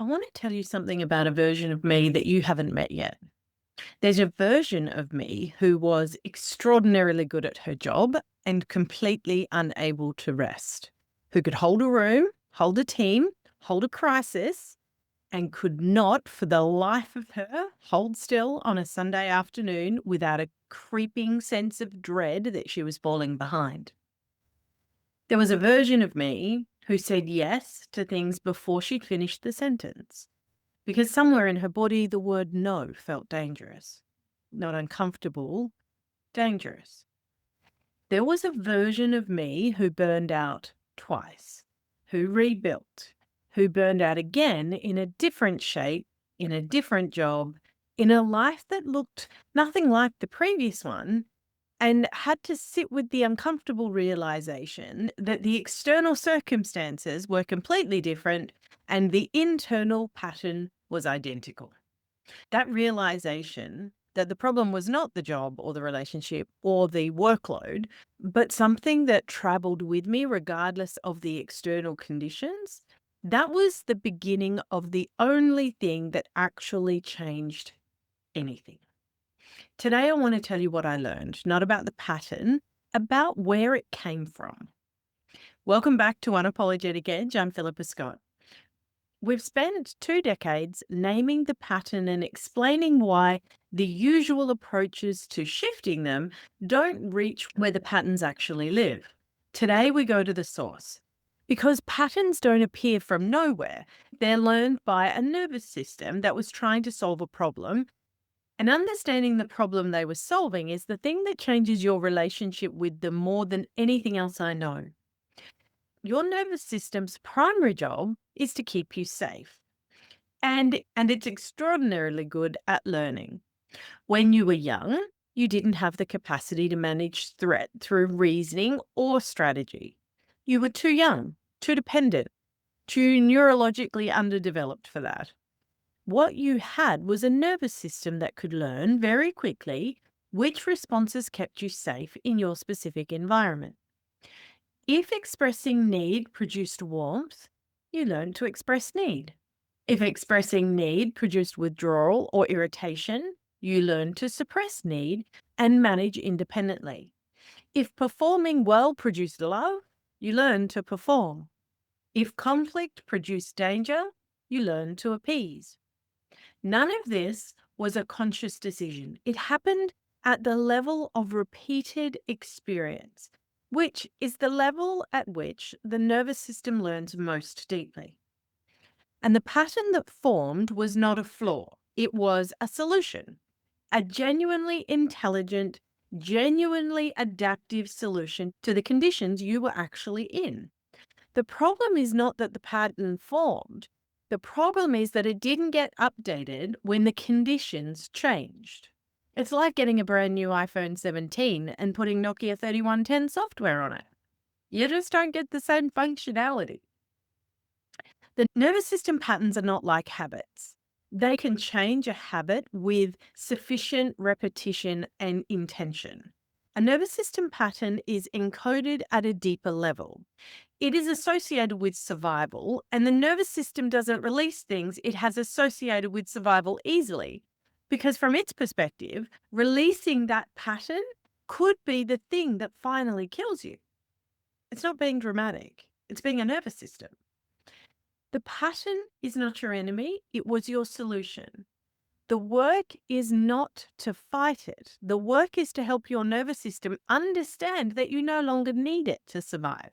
I want to tell you something about a version of me that you haven't met yet. There's a version of me who was extraordinarily good at her job and completely unable to rest, who could hold a room, hold a team, hold a crisis, and could not, for the life of her, hold still on a Sunday afternoon without a creeping sense of dread that she was falling behind. There was a version of me who said yes to things before she'd finished the sentence because somewhere in her body the word no felt dangerous. Not uncomfortable, dangerous. There was a version of me who burned out twice, who rebuilt, who burned out again in a different shape, in a different job, in a life that looked nothing like the previous one, and had to sit with the uncomfortable realization that the external circumstances were completely different and the internal pattern was identical. That realization that the problem was not the job or the relationship or the workload, but something that traveled with me regardless of the external conditions, that was the beginning of the only thing that actually changed anything. Today, I want to tell you what I learned, not about the pattern, about where it came from. Welcome back to Unapologetic Edge. I'm Philippa Scott. We've spent 2 decades naming the pattern and explaining why the usual approaches to shifting them don't reach where the patterns actually live. Today, we go to the source. Because patterns don't appear from nowhere, they're learned by a nervous system that was trying to solve a problem. And understanding the problem they were solving is the thing that changes your relationship with them more than anything else I know. Your nervous system's primary job is to keep you safe. And it's extraordinarily good at learning. When you were young, you didn't have the capacity to manage threat through reasoning or strategy. You were too young, too dependent, too neurologically underdeveloped for that. What you had was a nervous system that could learn very quickly which responses kept you safe in your specific environment. If expressing need produced warmth, you learned to express need. If expressing need produced withdrawal or irritation, you learned to suppress need and manage independently. If performing well produced love, you learned to perform. If conflict produced danger, you learned to appease. None of this was a conscious decision. It happened at the level of repeated experience, which is the level at which the nervous system learns most deeply. And the pattern that formed was not a flaw, it was a solution, a genuinely intelligent, genuinely adaptive solution to the conditions you were actually in. The problem is not that the pattern formed. The problem is that it didn't get updated when the conditions changed. It's like getting a brand new iPhone 17 and putting Nokia 3110 software on it. You just don't get the same functionality. The nervous system patterns are not like habits. They can change a habit with sufficient repetition and intention. A nervous system pattern is encoded at a deeper level. It is associated with survival, and the nervous system doesn't release things it has associated with survival easily. Because from its perspective, releasing that pattern could be the thing that finally kills you. It's not being dramatic, it's being a nervous system. The pattern is not your enemy, it was your solution. The work is not to fight it. The work is to help your nervous system understand that you no longer need it to survive.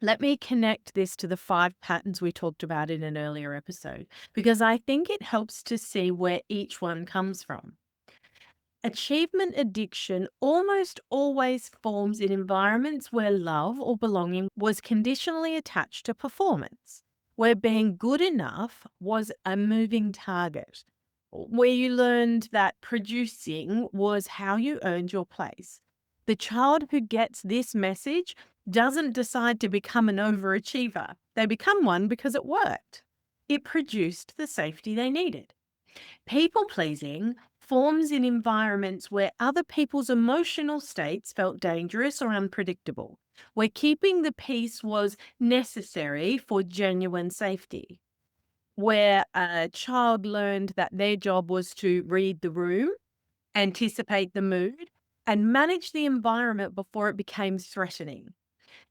Let me connect this to the 5 patterns we talked about in an earlier episode, because I think it helps to see where each one comes from. Achievement addiction almost always forms in environments where love or belonging was conditionally attached to performance, where being good enough was a moving target, where you learned that producing was how you earned your place. The child who gets this message doesn't decide to become an overachiever. They become one because it worked. It produced the safety they needed. People pleasing forms in environments where other people's emotional states felt dangerous or unpredictable, where keeping the peace was necessary for genuine safety. where a child learned that their job was to read the room, anticipate the mood, and manage the environment before it became threatening.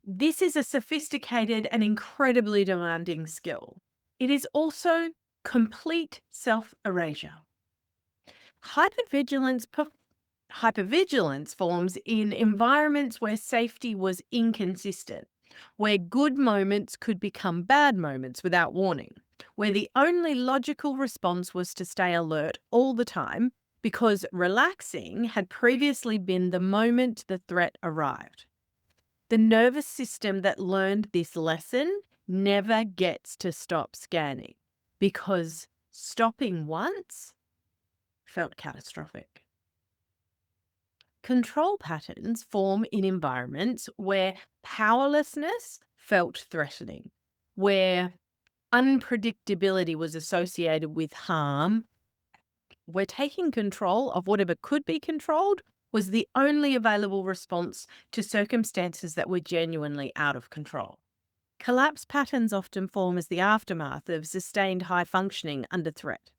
This is a sophisticated and incredibly demanding skill. It is also complete self-erasure. Hypervigilance Hypervigilance forms in environments where safety was inconsistent, where good moments could become bad moments without warning, where the only logical response was to stay alert all the time because relaxing had previously been the moment the threat arrived. The nervous system that learned this lesson never gets to stop scanning because stopping once felt catastrophic. Control patterns form in environments where powerlessness felt threatening, where unpredictability was associated with harm, where taking control of whatever could be controlled was the only available response to circumstances that were genuinely out of control. Collapse patterns often form as the aftermath of sustained high functioning under threat.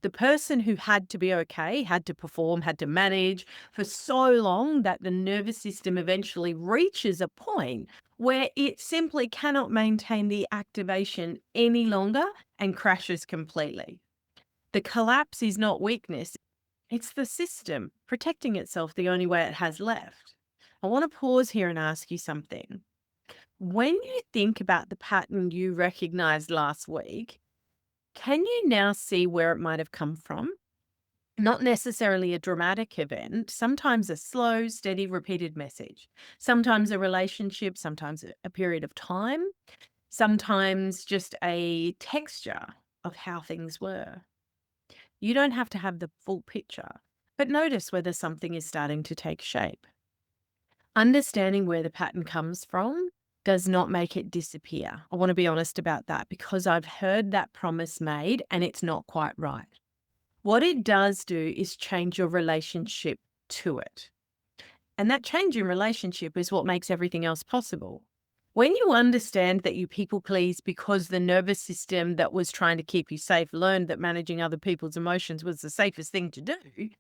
The person who had to be okay, had to perform, had to manage for so long that the nervous system eventually reaches a point where it simply cannot maintain the activation any longer and crashes completely. The collapse is not weakness, it's the system protecting itself the only way it has left. I want to pause here and ask you something. When you think about the pattern you recognized last week, can you now see where it might have come from? Not necessarily a dramatic event, sometimes a slow, steady, repeated message. Sometimes a relationship, sometimes a period of time, sometimes just a texture of how things were. You don't have to have the full picture, but notice whether something is starting to take shape. Understanding where the pattern comes from does not make it disappear. I want to be honest about that because I've heard that promise made and it's not quite right. What it does do is change your relationship to it. And that change in relationship is what makes everything else possible. When you understand that you people please because the nervous system that was trying to keep you safe learned that managing other people's emotions was the safest thing to do,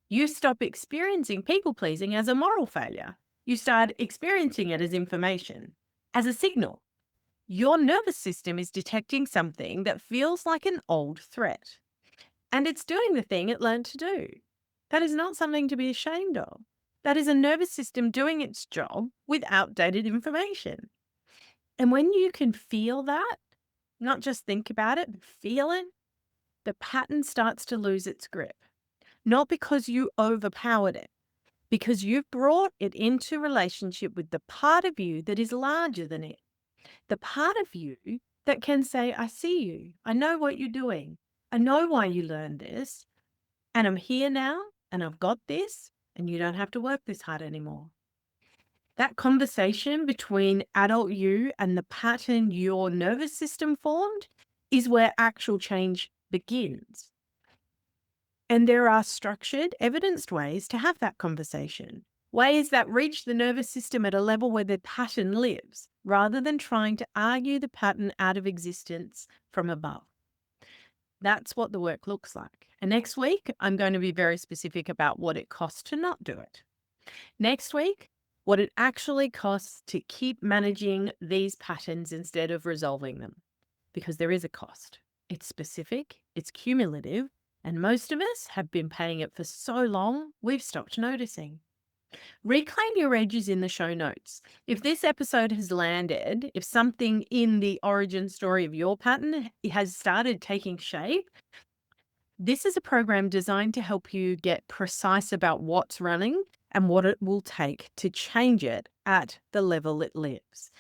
you stop experiencing people pleasing as a moral failure. You start experiencing it as information, as a signal. Your nervous system is detecting something that feels like an old threat, and it's doing the thing it learned to do. That is not something to be ashamed of. That is a nervous system doing its job with outdated information. And when you can feel that, not just think about it, but feel it, the pattern starts to lose its grip. Not because you overpowered it, because you've brought it into relationship with the part of you that is larger than it. The part of you that can say, I see you. I know what you're doing. I know why you learned this. And I'm here now and I've got this and you don't have to work this hard anymore. That conversation between adult you and the pattern your nervous system formed is where actual change begins. And there are structured, evidenced ways to have that conversation, ways that reach the nervous system at a level where the pattern lives, rather than trying to argue the pattern out of existence from above. That's what the work looks like. And next week, I'm going to be very specific about what it costs to not do it. Next week, what it actually costs to keep managing these patterns instead of resolving them, because there is a cost. It's specific, it's cumulative, and most of us have been paying it for so long, we've stopped noticing. Reclaim your edges in the show notes. If this episode has landed, if something in the origin story of your pattern has started taking shape, this is a program designed to help you get precise about what's running and what it will take to change it at the level it lives.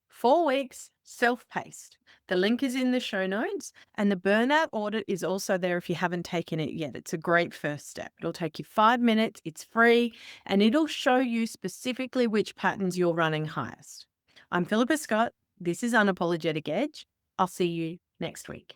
4 weeks, self-paced. The link is in the show notes, and the burnout audit is also there if you haven't taken it yet. It's a great first step. It'll take you 5 minutes, it's free, and it'll show you specifically which patterns you're running highest. I'm Philippa Scott. This is Unapologetic Edge. I'll see you next week.